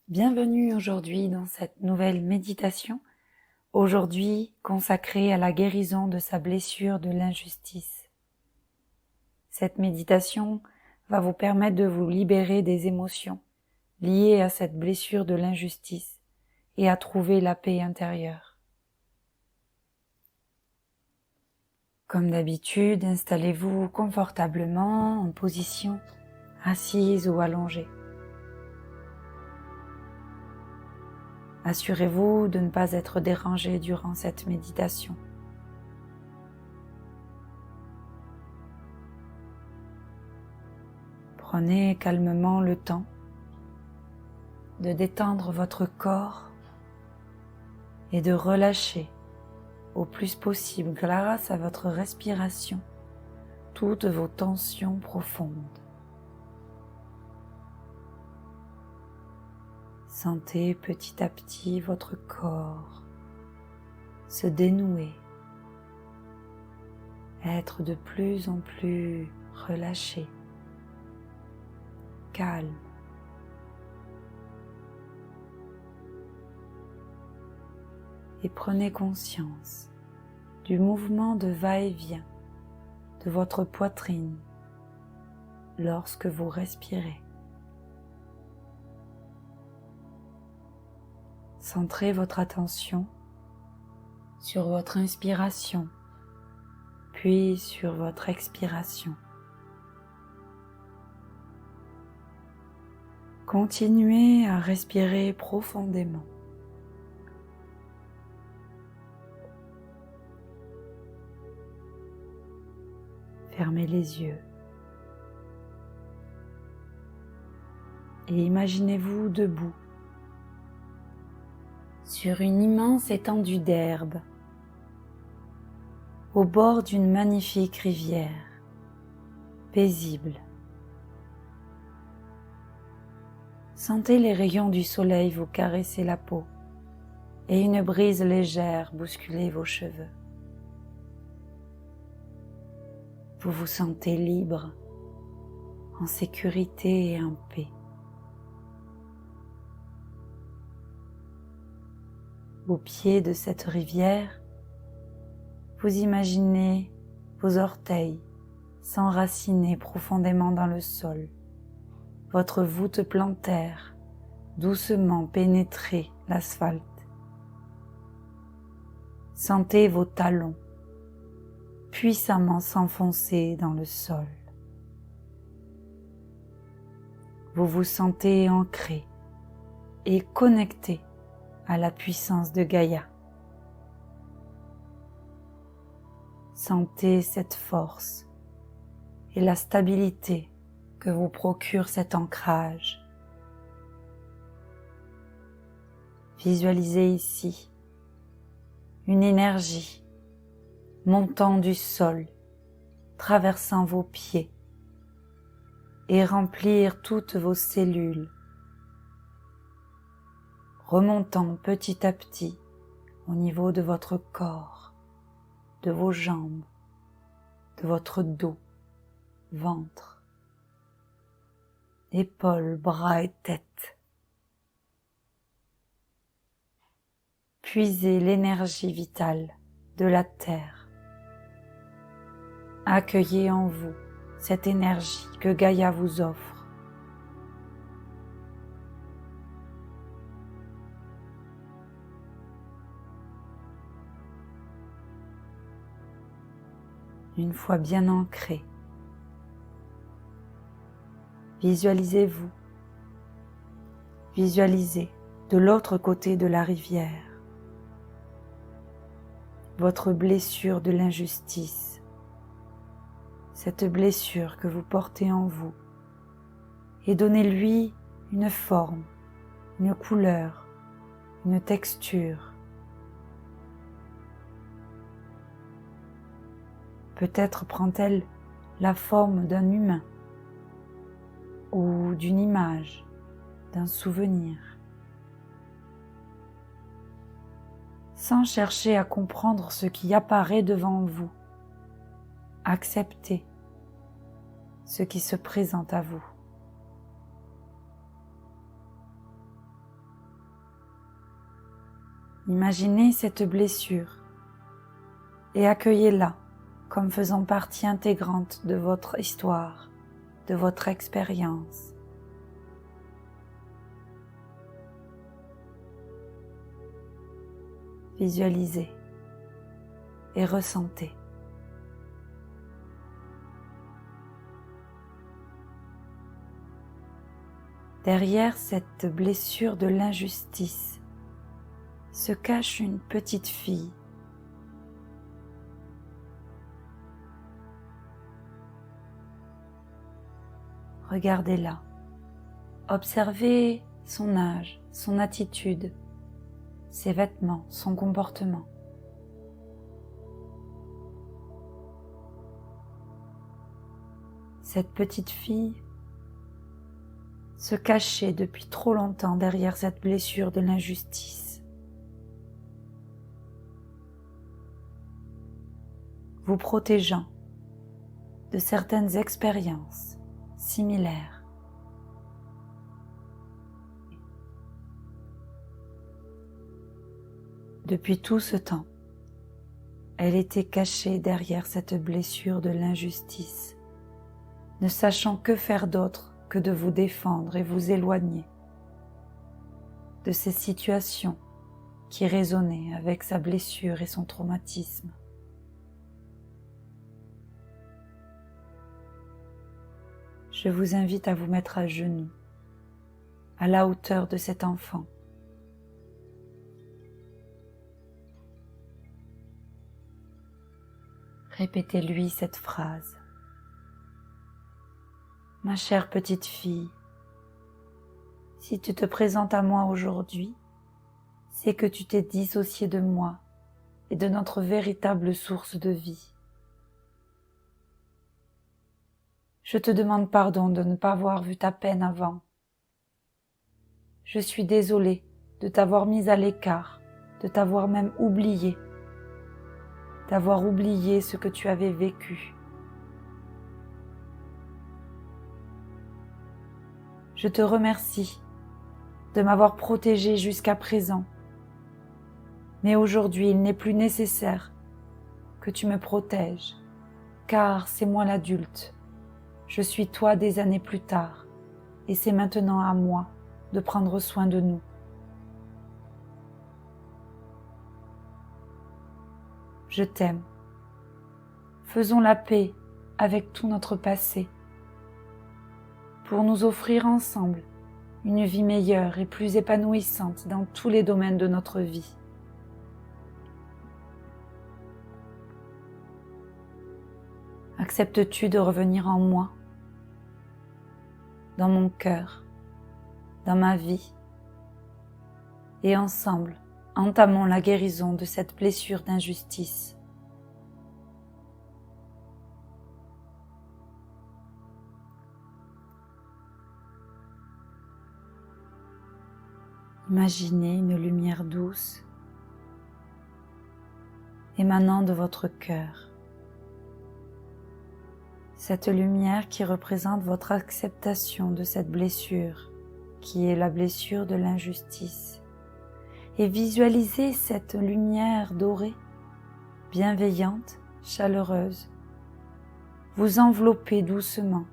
Bienvenue aujourd'hui dans cette nouvelle méditation, aujourd'hui consacrée à la guérison de sa blessure de l'injustice. Cette méditation va vous permettre de vous libérer des émotions liées à cette blessure de l'injustice et à trouver la paix intérieure. Comme d'habitude, installez-vous confortablement en position assise ou allongée. Assurez-vous de ne pas être dérangé durant cette méditation. Prenez calmement le temps de détendre votre corps et de relâcher au plus possible grâce à votre respiration toutes vos tensions profondes. Sentez petit à petit votre corps se dénouer, être de plus en plus relâché, calme. Et prenez conscience du mouvement de va-et-vient de votre poitrine lorsque vous respirez. Centrez votre attention sur votre inspiration, puis sur votre expiration. Continuez à respirer profondément. Fermez les yeux et imaginez-vous debout sur une immense étendue d'herbe au bord d'une magnifique rivière, paisible. Sentez les rayons du soleil vous caresser la peau et une brise légère bousculer vos cheveux. Vous vous sentez libre, en sécurité et en paix. Au pied de cette rivière, vous imaginez vos orteils s'enraciner profondément dans le sol, votre voûte plantaire doucement pénétrer l'asphalte. Sentez vos talons puissamment s'enfoncer dans le sol. Vous vous sentez ancré et connecté à la puissance de Gaïa. Sentez cette force et la stabilité que vous procure cet ancrage. Visualisez ici une énergie montant du sol, traversant vos pieds et remplir toutes vos cellules, remontant petit à petit au niveau de votre corps, de vos jambes, de votre dos, ventre, épaules, bras et tête. Puisez l'énergie vitale de la terre. Accueillez en vous cette énergie que Gaïa vous offre. Une fois bien ancré, visualisez-vous, visualisez de l'autre côté de la rivière votre blessure de l'injustice, cette blessure que vous portez en vous, et donnez-lui une forme, une couleur, une texture. Peut-être prend-elle la forme d'un humain ou d'une image, d'un souvenir. Sans chercher à comprendre ce qui apparaît devant vous, acceptez ce qui se présente à vous. Imaginez cette blessure et accueillez-la comme faisant partie intégrante de votre histoire, de votre expérience. Visualisez et ressentez. Derrière cette blessure de l'injustice se cache une petite fille. Regardez-la. Observez son âge, son attitude, ses vêtements, son comportement. Cette petite fille se cachait depuis trop longtemps derrière cette blessure de l'injustice. Vous protégeant de certaines expériences similaires. Depuis tout ce temps, elle était cachée derrière cette blessure de l'injustice, ne sachant que faire d'autre que de vous défendre et vous éloigner de ces situations qui résonnaient avec sa blessure et son traumatisme. Je vous invite à vous mettre à genoux, à la hauteur de cet enfant. Répétez-lui cette phrase. Ma chère petite fille, si tu te présentes à moi aujourd'hui, c'est que tu t'es dissociée de moi et de notre véritable source de vie. Je te demande pardon de ne pas avoir vu ta peine avant. Je suis désolée de t'avoir mise à l'écart, de t'avoir même oublié, d'avoir oublié ce que tu avais vécu. Je te remercie de m'avoir protégée jusqu'à présent, mais aujourd'hui il n'est plus nécessaire que tu me protèges, car c'est moi l'adulte. Je suis toi des années plus tard, et c'est maintenant à moi de prendre soin de nous. Je t'aime. Faisons la paix avec tout notre passé, pour nous offrir ensemble une vie meilleure et plus épanouissante dans tous les domaines de notre vie. Acceptes-tu de revenir en moi, dans mon cœur, dans ma vie, et ensemble, entamons la guérison de cette blessure d'injustice. Imaginez une lumière douce émanant de votre cœur. Cette lumière qui représente votre acceptation de cette blessure, qui est la blessure de l'injustice. Et visualisez cette lumière dorée, bienveillante, chaleureuse, vous envelopper doucement,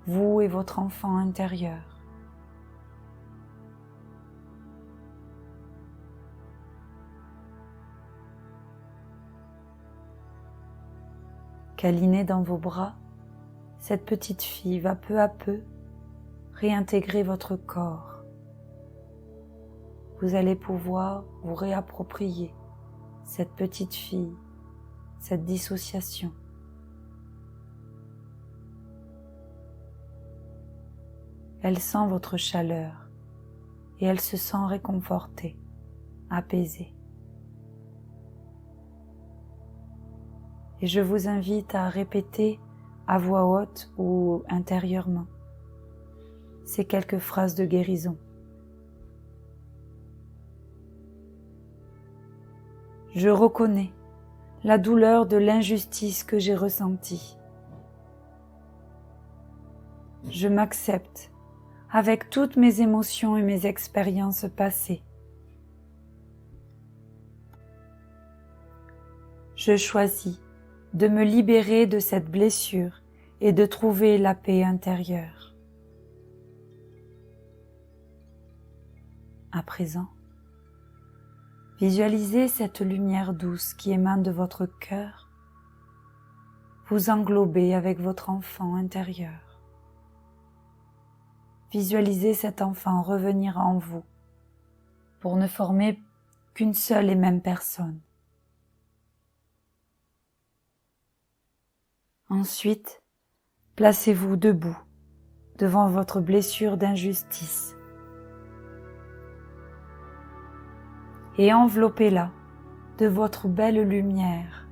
vous et votre enfant intérieur. Câlinée dans vos bras, cette petite fille va peu à peu réintégrer votre corps. Vous allez pouvoir vous réapproprier cette petite fille, cette dissociation. Elle sent votre chaleur et elle se sent réconfortée, apaisée. Et je vous invite à répéter à voix haute ou intérieurement ces quelques phrases de guérison. Je reconnais la douleur de l'injustice que j'ai ressentie. Je m'accepte avec toutes mes émotions et mes expériences passées. Je choisis de me libérer de cette blessure et de trouver la paix intérieure. À présent, visualisez cette lumière douce qui émane de votre cœur, vous englober avec votre enfant intérieur. Visualisez cet enfant revenir en vous pour ne former qu'une seule et même personne. Ensuite, placez-vous debout devant votre blessure d'injustice et enveloppez-la de votre belle lumière.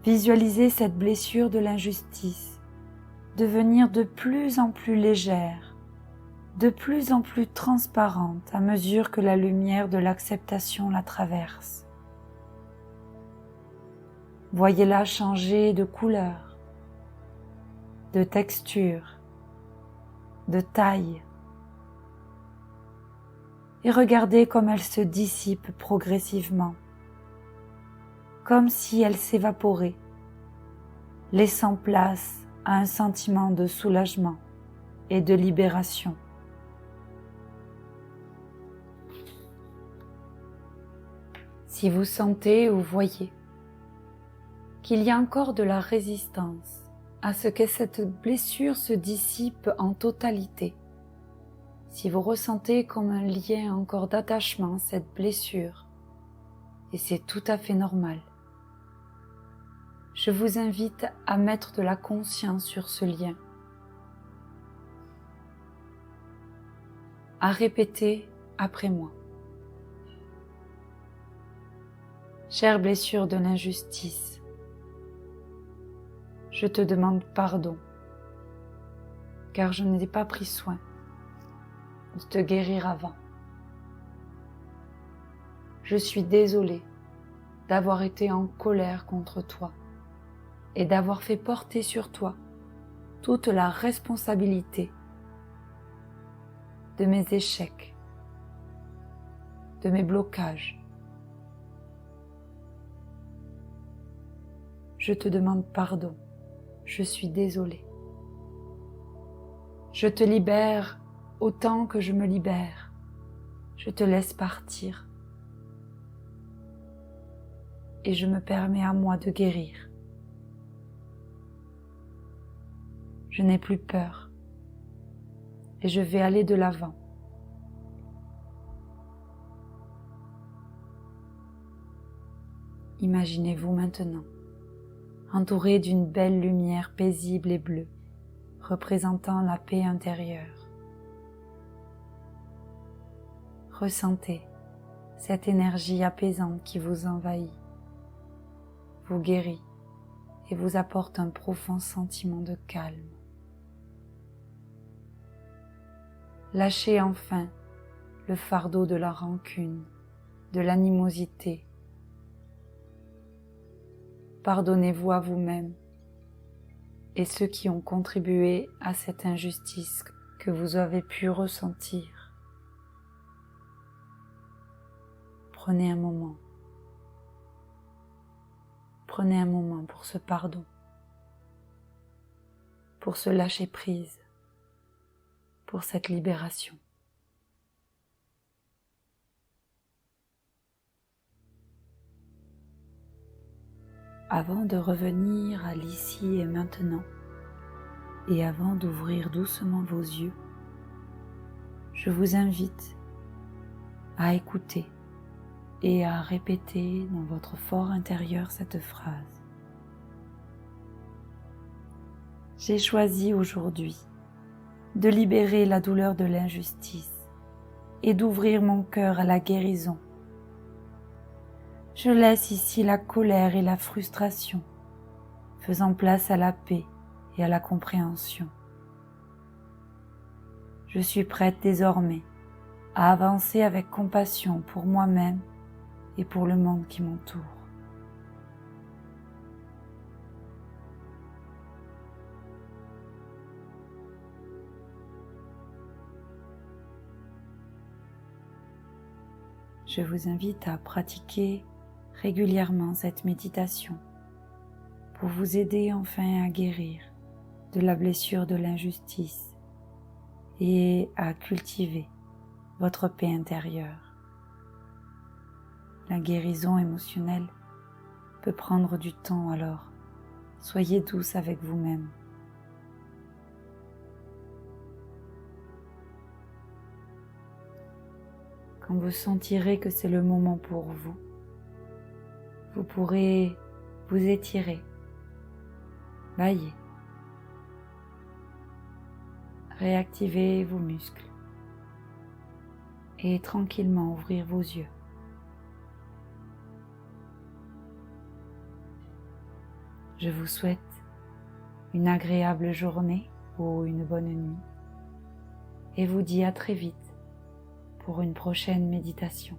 Visualisez cette blessure de l'injustice devenir de plus en plus légère, de plus en plus transparente à mesure que la lumière de l'acceptation la traverse. Voyez-la changer de couleur, de texture, de taille, et regardez comme elle se dissipe progressivement, comme si elle s'évaporait, laissant place à un sentiment de soulagement et de libération. Si vous sentez ou voyez qu'il y a encore de la résistance à ce que cette blessure se dissipe en totalité, si vous ressentez comme un lien encore d'attachement à cette blessure, et c'est tout à fait normal, je vous invite à mettre de la conscience sur ce lien, à répéter après moi. Chère blessure de l'injustice, je te demande pardon, car je n'ai pas pris soin de te guérir avant. Je suis désolée d'avoir été en colère contre toi et d'avoir fait porter sur toi toute la responsabilité de mes échecs, de mes blocages. Je te demande pardon, je suis désolée. Je te libère autant que je me libère. Je te laisse partir. Et je me permets à moi de guérir. Je n'ai plus peur. Et je vais aller de l'avant. Imaginez-vous maintenant entouré d'une belle lumière paisible et bleue, représentant la paix intérieure. Ressentez cette énergie apaisante qui vous envahit, vous guérit et vous apporte un profond sentiment de calme. Lâchez enfin le fardeau de la rancune, de l'animosité. Pardonnez-vous à vous-même et ceux qui ont contribué à cette injustice que vous avez pu ressentir. Prenez un moment. Prenez un moment pour ce pardon, pour ce lâcher prise, pour cette libération. Avant de revenir à l'ici et maintenant, et avant d'ouvrir doucement vos yeux, je vous invite à écouter et à répéter dans votre fort intérieur cette phrase. J'ai choisi aujourd'hui de libérer la douleur de l'injustice et d'ouvrir mon cœur à la guérison. Je laisse ici la colère et la frustration, faisant place à la paix et à la compréhension. Je suis prête désormais à avancer avec compassion pour moi-même et pour le monde qui m'entoure. Je vous invite à pratiquer régulièrement cette méditation pour vous aider enfin à guérir de la blessure de l'injustice et à cultiver votre paix intérieure. La guérison émotionnelle peut prendre du temps, alors soyez douce avec vous-même. Quand vous sentirez que c'est le moment pour vous, vous pourrez vous étirer, bâiller, réactiver vos muscles et tranquillement ouvrir vos yeux. Je vous souhaite une agréable journée ou une bonne nuit et vous dis à très vite pour une prochaine méditation.